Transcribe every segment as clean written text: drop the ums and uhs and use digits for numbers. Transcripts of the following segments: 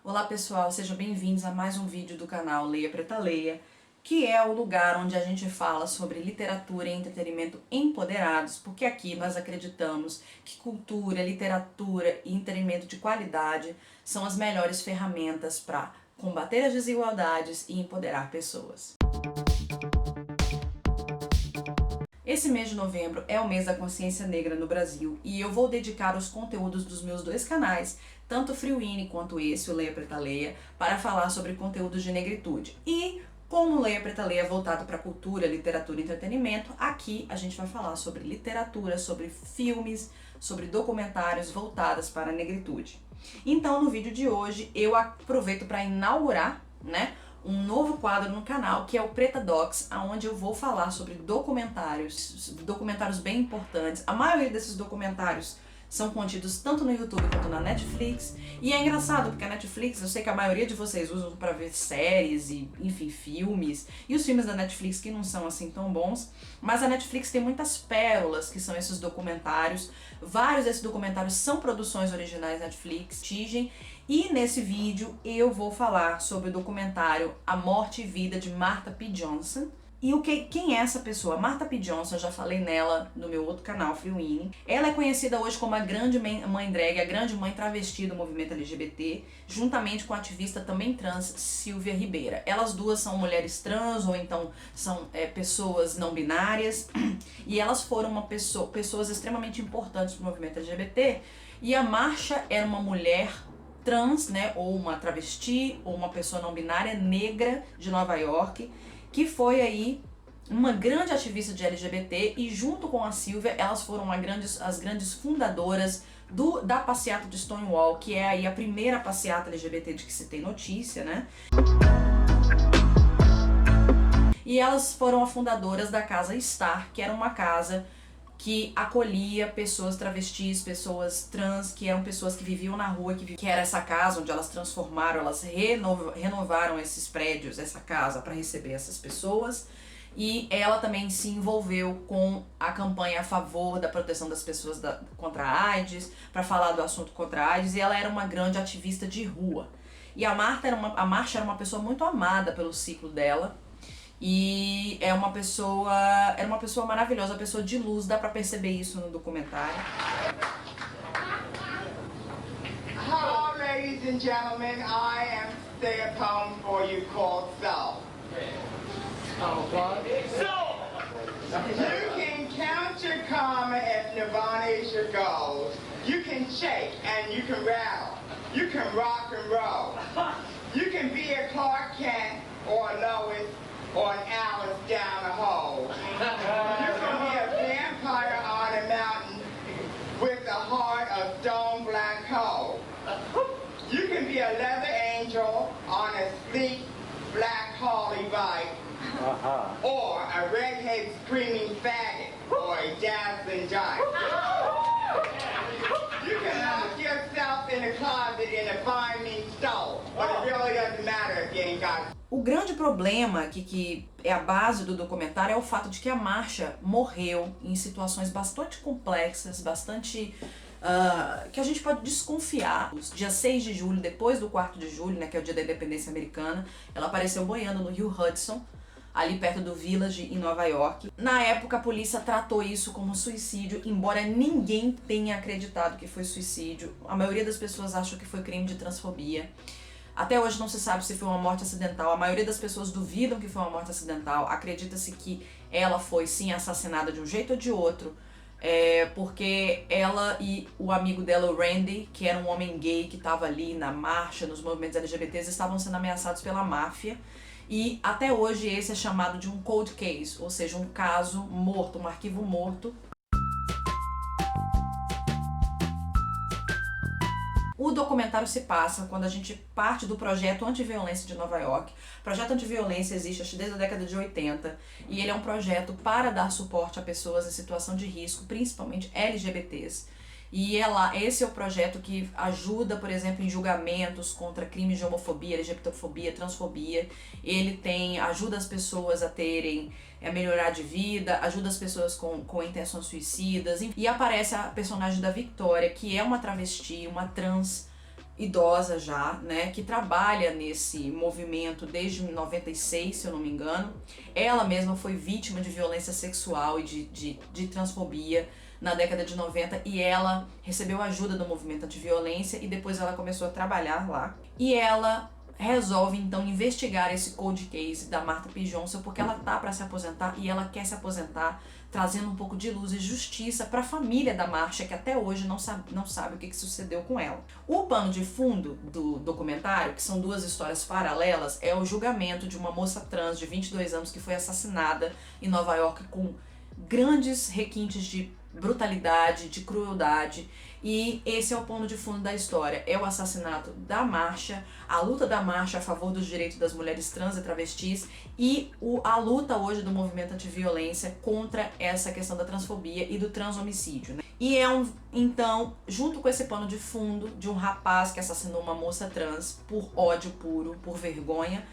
Olá pessoal, sejam bem-vindos a mais um vídeo do canal Leia Preta Leia, que é o lugar onde a gente fala sobre literatura e entretenimento empoderados, porque aqui nós acreditamos que cultura, literatura e entretenimento de qualidade são as melhores ferramentas para combater as desigualdades e empoderar pessoas. Esse mês de novembro é o mês da consciência negra no Brasil e eu vou dedicar os conteúdos dos meus dois canais, tanto o Friuini quanto esse, o Leia Preta Leia, para falar sobre conteúdos de negritude. E como o Leia Preta Leia é voltado para cultura, literatura e entretenimento, aqui a gente vai falar sobre literatura, sobre filmes, sobre documentários voltados para a negritude. Então no vídeo de hoje eu aproveito para inaugurar, um novo quadro no canal, que é o Preta Docs, onde eu vou falar sobre documentários bem importantes. A maioria desses documentários são contidos tanto no YouTube quanto na Netflix. E é engraçado, porque a Netflix, eu sei que a maioria de vocês usam para ver séries e, enfim, filmes. E os filmes da Netflix que não são assim tão bons. Mas a Netflix tem muitas pérolas, que são esses documentários. Vários desses documentários são produções originais Netflix. E nesse vídeo eu vou falar sobre o documentário A Morte e Vida de Marsha P. Johnson. E quem é essa pessoa? Marsha P. Johnson, eu já falei nela no meu outro canal, Friuini. Ela é conhecida hoje como a grande mãe drag, a grande mãe travesti do movimento LGBT, juntamente com a ativista também trans, Silvia Ribeira. Elas duas são mulheres trans, ou então são pessoas não binárias, e elas foram pessoas extremamente importantes para o movimento LGBT, e a Marsha era uma mulher trans, ou uma travesti, ou uma pessoa não binária negra de Nova York, que foi aí uma grande ativista de LGBT, e junto com a Silvia, elas foram as grandes fundadoras da passeata de Stonewall, que é aí a primeira passeata LGBT de que se tem notícia, E elas foram as fundadoras da Casa Star, que era uma casa que acolhia pessoas travestis, pessoas trans, que eram pessoas que viviam na rua, que era essa casa onde elas transformaram, elas renovaram esses prédios, essa casa, para receber essas pessoas. E ela também se envolveu com a campanha a favor da proteção das pessoas contra a AIDS, para falar do assunto contra a AIDS, e ela era uma grande ativista de rua. E a Marsha era uma pessoa muito amada pelo ciclo dela, e era uma pessoa maravilhosa, uma pessoa de luz, dá pra perceber isso no documentário. Hello, ladies and gentlemen. I am say a poem for you called Soul. You can count your karma if Nirvana is your goal. You can shake and you can rattle. You can rock and roll. You can be a Clark Kent or a Lois or an Alice down a hole. You can be a vampire on a mountain with the heart of stone black coal. You can be a leather angel on a sleek black Harley bike, or a redhead screaming faggot, or a dazzling giant. You can lock yourself in a closet in a fine meat stove, but it really doesn't matter if you ain't got. O grande problema que é a base do documentário é o fato de que a Marsha morreu em situações bastante complexas, bastante que a gente pode desconfiar. Dia 6 de julho, depois do 4 de julho, que é o dia da independência americana, ela apareceu boiando no rio Hudson, ali perto do Village, em Nova York. Na época, a polícia tratou isso como suicídio, embora ninguém tenha acreditado que foi suicídio. A maioria das pessoas acham que foi crime de transfobia. Até hoje não se sabe se foi uma morte acidental. A maioria das pessoas duvidam que foi uma morte acidental. Acredita-se que ela foi, sim, assassinada de um jeito ou de outro, porque ela e o amigo dela, o Randy, que era um homem gay que estava ali na marcha, nos movimentos LGBTs, estavam sendo ameaçados pela máfia. E até hoje esse é chamado de um cold case, ou seja, um caso morto, um arquivo morto. O documentário se passa quando a gente parte do projeto Antiviolência de Nova York. O projeto Antiviolência existe desde a década de 80 e ele é um projeto para dar suporte a pessoas em situação de risco, principalmente LGBTs. E esse é o projeto que ajuda, por exemplo, em julgamentos contra crimes de homofobia, LGBTfobia, transfobia. Ele ajuda as pessoas a melhorar de vida, ajuda as pessoas com intenções suicidas. E aparece a personagem da Victoria, que é uma travesti, uma trans idosa já, né, que trabalha nesse movimento desde 96, se eu não me engano. Ela mesma foi vítima de violência sexual e de transfobia na década de 90 e ela recebeu ajuda do movimento antiviolência e depois ela começou a trabalhar lá. E ela resolve então investigar esse cold case da Martha P. Johnson porque ela tá para se aposentar e ela quer se aposentar trazendo um pouco de luz e justiça para a família da Marsha, que até hoje não sabe o que sucedeu com ela. O pano de fundo do documentário, que são duas histórias paralelas, é o julgamento de uma moça trans de 22 anos que foi assassinada em Nova York com grandes requintes de brutalidade, de crueldade, e esse é o pano de fundo da história, é o assassinato da Marsha, a luta da Marsha a favor dos direitos das mulheres trans e travestis e a luta hoje do movimento antiviolência contra essa questão da transfobia e do transhomicídio, né? E então, junto com esse pano de fundo de um rapaz que assassinou uma moça trans por ódio puro, por vergonha,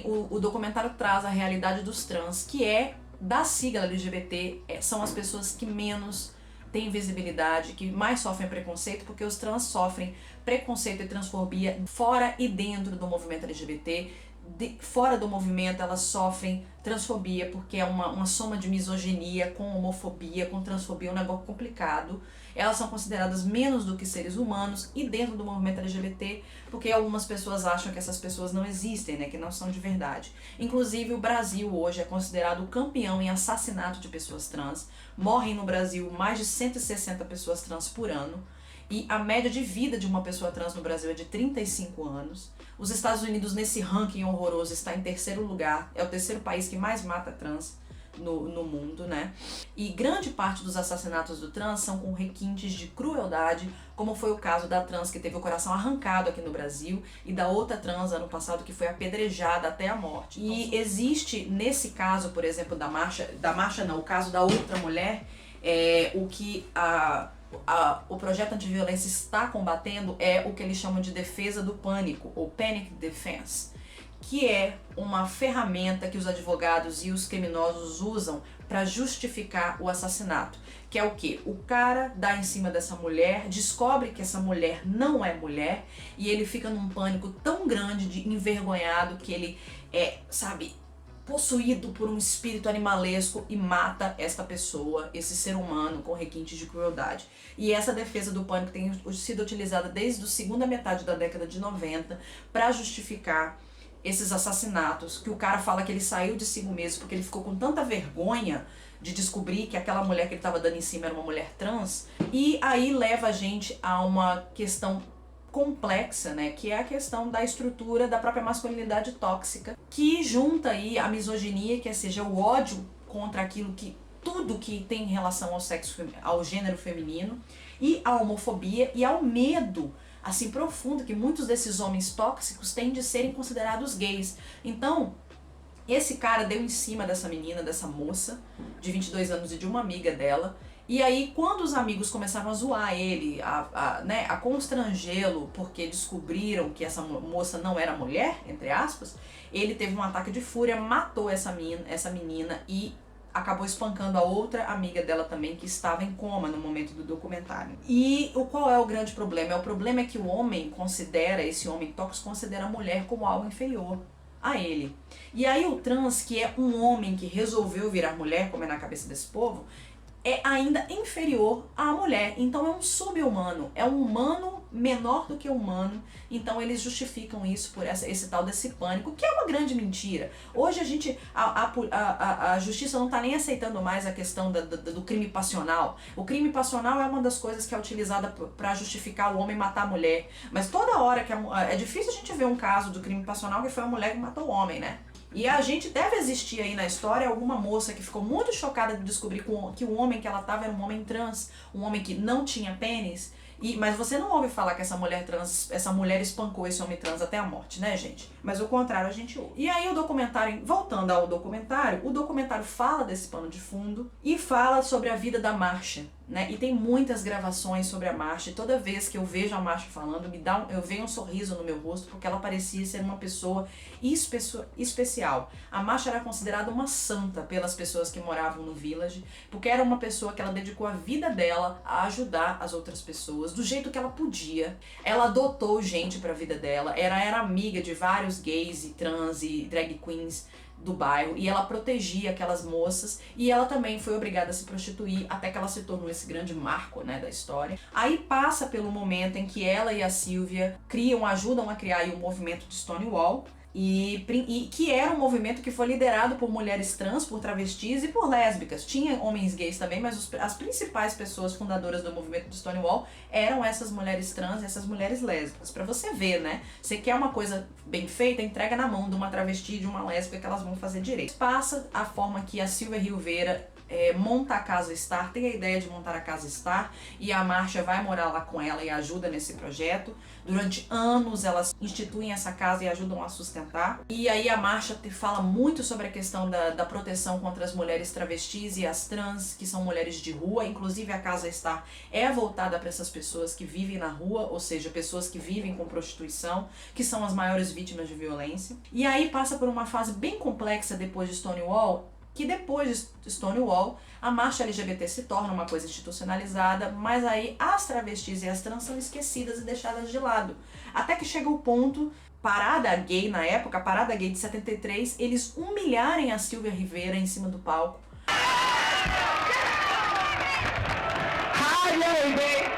o documentário traz a realidade dos trans, que é da sigla LGBT, são as pessoas que menos têm visibilidade, que mais sofrem preconceito, porque os trans sofrem preconceito e transfobia fora e dentro do movimento LGBT. Fora do movimento elas sofrem transfobia porque é uma soma de misoginia com homofobia, com transfobia, um negócio complicado. Elas são consideradas menos do que seres humanos e dentro do movimento LGBT, porque algumas pessoas acham que essas pessoas não existem, né, que não são de verdade. Inclusive o Brasil hoje é considerado o campeão em assassinato de pessoas trans. Morrem no Brasil mais de 160 pessoas trans por ano. E a média de vida de uma pessoa trans no Brasil é de 35 anos. Os Estados Unidos, nesse ranking horroroso, está em terceiro lugar. É o terceiro país que mais mata trans no mundo, né? E grande parte dos assassinatos do trans são com requintes de crueldade, como foi o caso da trans que teve o coração arrancado aqui no Brasil e da outra trans ano passado que foi apedrejada até a morte. E existe, nesse caso, por exemplo, o caso da outra mulher, o que o projeto antiviolência está combatendo é o que eles chamam de defesa do pânico, ou panic defense, que é uma ferramenta que os advogados e os criminosos usam para justificar o assassinato. Que é o quê? O cara dá em cima dessa mulher, descobre que essa mulher não é mulher e ele fica num pânico tão grande, de envergonhado, que ele possuído por um espírito animalesco e mata esta pessoa, esse ser humano com requintes de crueldade. E essa defesa do pânico tem sido utilizada desde a segunda metade da década de 90 para justificar esses assassinatos, que o cara fala que ele saiu de si mesmo porque ele ficou com tanta vergonha de descobrir que aquela mulher que ele estava dando em cima era uma mulher trans, e aí leva a gente a uma questão complexa, né, que é a questão da estrutura da própria masculinidade tóxica, que junta aí a misoginia, que seja o ódio contra tudo que tem relação ao gênero feminino, e a homofobia e ao medo assim profundo que muitos desses homens tóxicos têm de serem considerados gays. Então, esse cara deu em cima dessa menina, dessa moça de 22 anos e de uma amiga dela. E aí, quando os amigos começaram a zoar ele, a constrangê-lo, porque descobriram que essa moça não era mulher, entre aspas, ele teve um ataque de fúria, matou essa menina e acabou espancando a outra amiga dela também, que estava em coma no momento do documentário. E qual é o grande problema? O problema é que o homem esse homem tóxico considera a mulher como algo inferior a ele. E aí o trans, que é um homem que resolveu virar mulher, como é na cabeça desse povo, é ainda inferior à mulher, então é um sub-humano, é um humano menor do que humano, então eles justificam isso por esse tal desse pânico, que é uma grande mentira. Hoje a justiça não está nem aceitando mais a questão do crime passional. O crime passional é uma das coisas que é utilizada para justificar o homem matar a mulher, mas toda hora é difícil a gente ver um caso do crime passional que foi a mulher que matou o homem, né? E a gente deve existir aí na história alguma moça que ficou muito chocada de descobrir que o homem que ela estava era um homem trans, um homem que não tinha pênis, mas você não ouve falar que essa mulher espancou esse homem trans até a morte, né, gente? Mas o contrário a gente ouve. E aí voltando ao documentário, o documentário fala desse pano de fundo e fala sobre a vida da Marsha, né? E tem muitas gravações sobre a Marcia, e toda vez que eu vejo a Marcia falando, eu vejo um sorriso no meu rosto, porque ela parecia ser uma pessoa especial. A Marcia era considerada uma santa pelas pessoas que moravam no Village, porque era uma pessoa que ela dedicou a vida dela a ajudar as outras pessoas, do jeito que ela podia. Ela adotou gente pra vida dela, era amiga de vários gays e trans e drag queens do bairro, e ela protegia aquelas moças, e ela também foi obrigada a se prostituir até que ela se tornou esse grande marco, né, da história. Aí passa pelo momento em que ela e a Sylvia ajudam a criar aí o movimento de Stonewall, e que era um movimento que foi liderado por mulheres trans, por travestis e por lésbicas. Tinha homens gays também, mas as principais pessoas fundadoras do movimento de Stonewall eram essas mulheres trans e essas mulheres lésbicas. Pra você ver, né? Você quer uma coisa bem feita, entrega na mão de uma travesti e de uma lésbica que elas vão fazer direito. Passa a forma que a Sylvia Rivera monta a Casa Star, tem a ideia de montar a Casa Star, e a Marcia vai morar lá com ela e ajuda nesse projeto. Durante anos elas instituem essa casa e ajudam a sustentar. E aí a Marcia fala muito sobre a questão da proteção contra as mulheres travestis e as trans, que são mulheres de rua. Inclusive a Casa Star é voltada para essas pessoas que vivem na rua, ou seja, pessoas que vivem com prostituição, que são as maiores vítimas de violência. E aí passa por uma fase bem complexa depois de Stonewall, que depois de Stonewall, a marcha LGBT se torna uma coisa institucionalizada, mas aí as travestis e as trans são esquecidas e deixadas de lado. Até que chega o ponto, Parada Gay na época, Parada Gay de 73, eles humilharem a Sylvia Rivera em cima do palco. Hi, lady!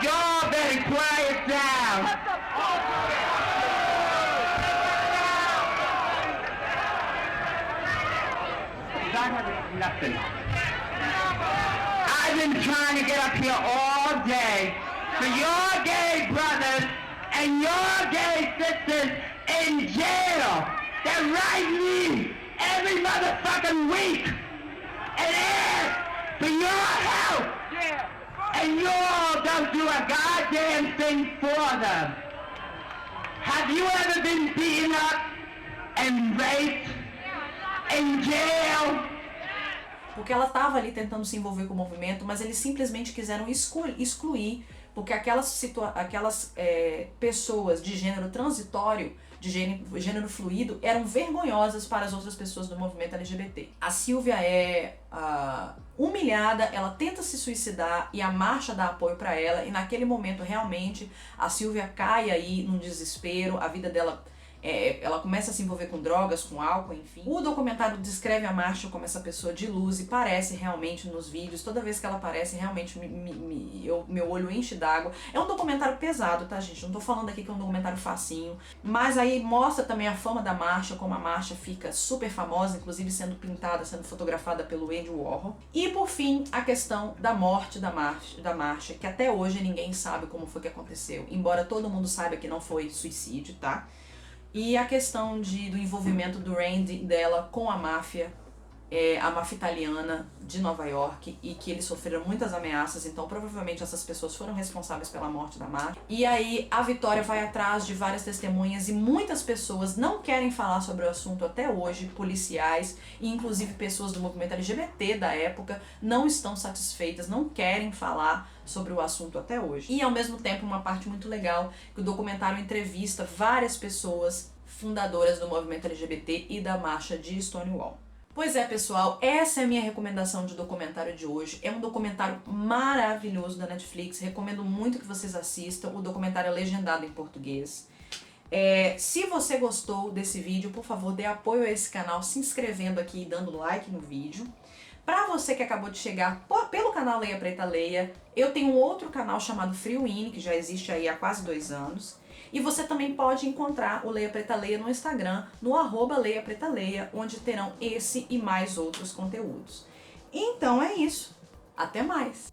Y'all better quiet down. Nothing. I've been trying to get up here all day for your gay brothers and your gay sisters in jail. They write me every motherfucking week and ask for your help. And you all don't do a goddamn thing for them. Have you ever been beaten up and raped in jail? Porque ela estava ali tentando se envolver com o movimento, mas eles simplesmente quiseram excluir, porque aquelas pessoas de gênero transitório, de gênero fluido, eram vergonhosas para as outras pessoas do movimento LGBT. A Sylvia é humilhada, ela tenta se suicidar e a marcha dá apoio para ela, e naquele momento realmente a Sylvia cai aí num desespero, a vida dela ela começa a se envolver com drogas, com álcool, enfim. O documentário descreve a Marcia como essa pessoa de luz e parece realmente nos vídeos. Toda vez que ela aparece, realmente meu olho enche d'água. É um documentário pesado, tá, gente? Não tô falando aqui que é um documentário facinho. Mas aí mostra também a fama da Marcia, como a Marcia fica super famosa, inclusive sendo pintada, sendo fotografada pelo Andy Warhol. E por fim, a questão da morte da Marcia, que até hoje ninguém sabe como foi que aconteceu. Embora todo mundo saiba que não foi suicídio, tá? E a questão do envolvimento do Randy dela com a máfia italiana de Nova York, e que eles sofreram muitas ameaças, então provavelmente essas pessoas foram responsáveis pela morte da máfia. E aí a Vitória vai atrás de várias testemunhas e muitas pessoas não querem falar sobre o assunto até hoje, policiais e inclusive pessoas do movimento LGBT da época não estão satisfeitas, não querem falar sobre o assunto até hoje. E ao mesmo tempo uma parte muito legal, que o documentário entrevista várias pessoas fundadoras do movimento LGBT e da marcha de Stonewall. Pois é, pessoal, essa é a minha recomendação de documentário de hoje. É um documentário maravilhoso da Netflix, recomendo muito que vocês assistam. O documentário é legendado em português. Se você gostou desse vídeo, por favor, dê apoio a esse canal se inscrevendo aqui e dando like no vídeo. Pra você que acabou de chegar pelo canal Leia Preta Leia, eu tenho um outro canal chamado Freewin, que já existe aí há quase 2 anos. E você também pode encontrar o Leia Preta Leia no Instagram, no @LeiaPretaLeia, onde terão esse e mais outros conteúdos. Então é isso. Até mais!